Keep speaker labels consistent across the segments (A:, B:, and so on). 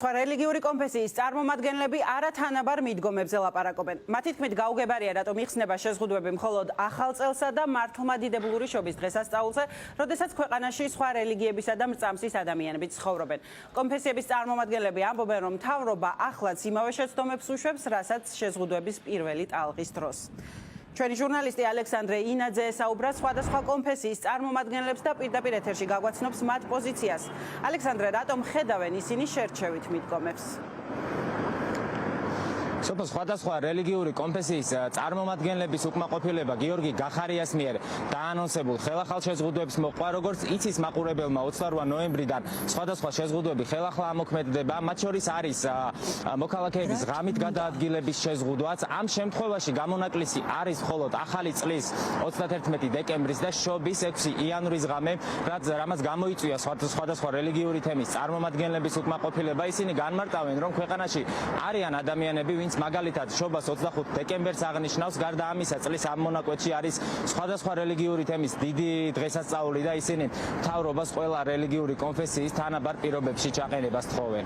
A: რელიგიური კონფესიის წარმომადგენლები არათანაბარ მიდგომებზე ლაპარაკობენ. მათი თქმით, გაუგებარია, რატომ იხსნება შეზღუდვები მხოლოდ ახალ წელსა და მართლმადიდებლური შობის დღესასწაულზე, როდესაც ქვეყანაში სხვა რელიგიებისა და მრწამსის ადამიანები ცხოვრობენ. კონფესიების წარმომადგენლები ამბობენ, რომ მთავრობა ახლაც იმავე შეცდომებს უშვებს, რასაც შეზღუდვების პირველი ტალღის დროს. ჩვენი ჟურნალისტი ალექსანდრე ინაძე ესაუბრა სხვადასხვა კონფესიის წარმომადგენლებს და პირდაპირ ეთერში გაგვაცნობს მათ პოზიციას. ალექსანდრე, რატომ ხედავენ ისინი შერჩევით მიდგომებს?
B: სხვადასხვა რელიგიური კონფესიის წარმომადგენლების უკმაყოფილება გიორგი გახარიას მიერ დაანონსებულ ხელახალ შეზღუდვებს მოყვა, როგორც იცის მაყურებელმა 28 ნოემბრიდან სხვადასხვა შეზღუდვები ხელახლა ამოქმედდება, მათ შორის არის მოქალაქეების ღამით გადაადგილების შეზღუდვაც. ამ შემთხვევაში გამონაკლისი არის მხოლოდ ახალი წლის 31 დეკემბრის და შობის 6 იანვრის ღამე, რამაც გამოიწვია სხვადასხვა რელიგიური თემის წარმომადგენლების უკმაყოფილება. ისინი განმარტავენ, რომ ქვეყანაში არიან ადამიანები, ვინც მაგალითად შობას 25 დეკემბერს აღნიშნავს. გარდა ამისა, წლის ამ მონაკვეთში არის სხვადასხვა რელიგიური თემის დიდი დღესასწაული და ისინი მთავრობას ყველა რელიგიური კონფესიის თანაბარ პირობებში ჩაყენებას თხოვენ.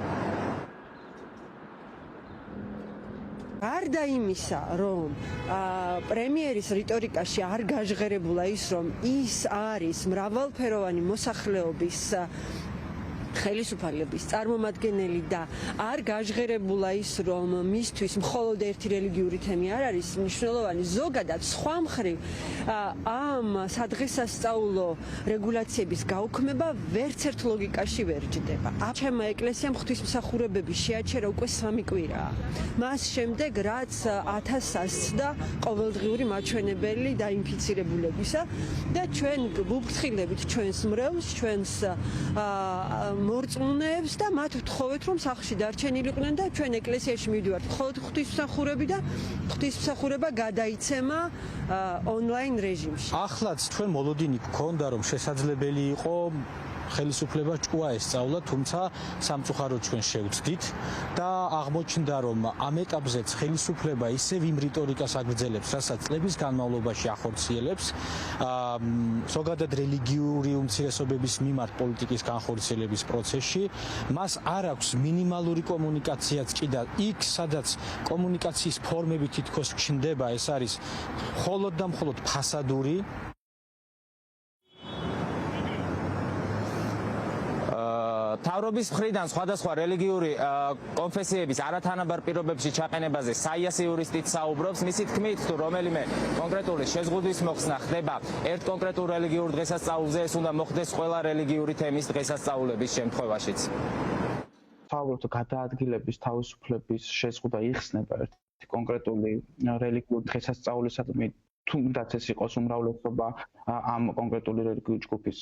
C: გარდა იმისა, რომ პრემიერის რიტორიკაში არ გაჟღერებულა ის, რომ ის არის მრავალფეროვანი მოსახლეობის ხელისუფლების წარმომადგენელი და არ გაჟღერებულა ის, რომ მისთვის მხოლოდ ერთი რელიგიური თემი არ არის მნიშვნელოვანი. ზოგადად სხვა მხრივ ამ სადღესასწაულო რეგულაციების გაუქმება ვერც ერთ ლოგიკაში ვერ ჯდება. ჩემმა ეკლესიამ ღვთისმსახურებები შეაჩერა უკვე 3 კვირაა. მას შემდეგ, რაც 1000 ასწდა ყოველდღიური მაჩვენებელი დაინფიცირებულებისა და ჩვენ ვუფრთხილებით ჩვენს მრევლს, ჩვენს მორწმუნეებს და მათ ვთხოვეთ, რომ სახლში დარჩენილიყვნენ და ჩვენ ეკლესიაში მივდივართ მხოლოდ ღვთისმსახურები და ღვთისმსახურება გადაიცემა ონლაინ რეჟიმში.
D: ახლაც ჩვენ მოლოდინი გქონდა, რომ შესაძლებელი იყო ხელისუფლება ჭკუა ესწავლა, თუმცა სამწუხაროდ ჩვენ შევცდით და აღმოჩნდა, რომ ამ ეტაპზეც ხელისუფლება ისევ იმ რიტორიკას აგრძელებს, რასაც წლების განმავლობაში ახორციელებს, ზოგადად რელიგიური უმცირესობების მიმართ პოლიტიკის განხორციელების პროცესში. მას არ აქვს მინიმალური კომუნიკაციაც კი და იქ, სადაც კომუნიკაციის ფორმები თითქოს ჩნდება, ეს არის მხოლოდ და მხოლოდ ფასადური.
B: მთავრობის მხრიდან სხვადასხვა რელიგიური კონფესიების არათანაბარ პირობებში ჩაყენებაზე საიას იურისტიც საუბრობს. მისი თქმით, თუ რომელიმე კონკრეტული შეზღუდვის მოხსნა ხდება ერთ კონკრეტულ რელიგიურ დღესასწაულზე, ეს უნდა მოხდეს ყველა რელიგიური თემის დღესასწაულების შემთხვევაშიც.
E: მთავრობთ გადაადგილების თავისუფლების შეზღუდვა იხსნება ერთი კონკრეტული რელიგიური დღესასწაულისადმი, თუნდაც ეს იყოს უმრავლესობა ამ კონკრეტული რელიგიური ჯგუფის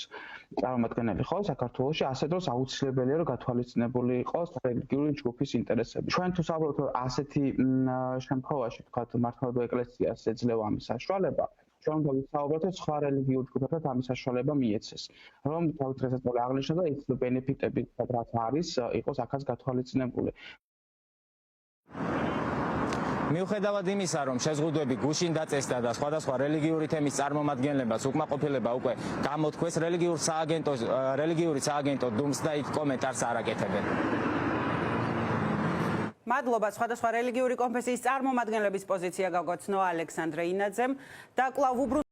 E: წარმომადგენელი ხო საქართველოში, ასე დროს აუცილებელია რომ გათვალისწინებული იყოს რელიგიური ჯგუფის ინტერესები. ჩვენ თუ საუბრობთ ასეთი შემთხვევაში, თქვათ მართლმადიდებლურ ეკლესიას ეძლევა ამის საშუალება, ჩვენ უნდა ვისაუბროთ სხვა რელიგიურ ჯგუფებთან ამის საშუალება მიეცეს, რომ თავის დღესასწაული აღნიშნოს და ის ბენეფიტები, რაც არის, იყოს აქაც გათვალისწინებული.
B: მიუხედავად იმისა, რომ შეზღუდვები გუშინ დაწესდა და სხვადასხვა რელიგიური თემის წარმომადგენლებას უკმაყოფილება უკვე გამოთქვეს, რელიგიური სააგენტო დუმს და იქ კომენტარს არ აკეთებენ.
A: მადლობა სხვადასხვა რელიგიური კონფესიის წარმომადგენლების პოზიცია გაგვაცნო ალექსანდრე ინაძემ და კვლავ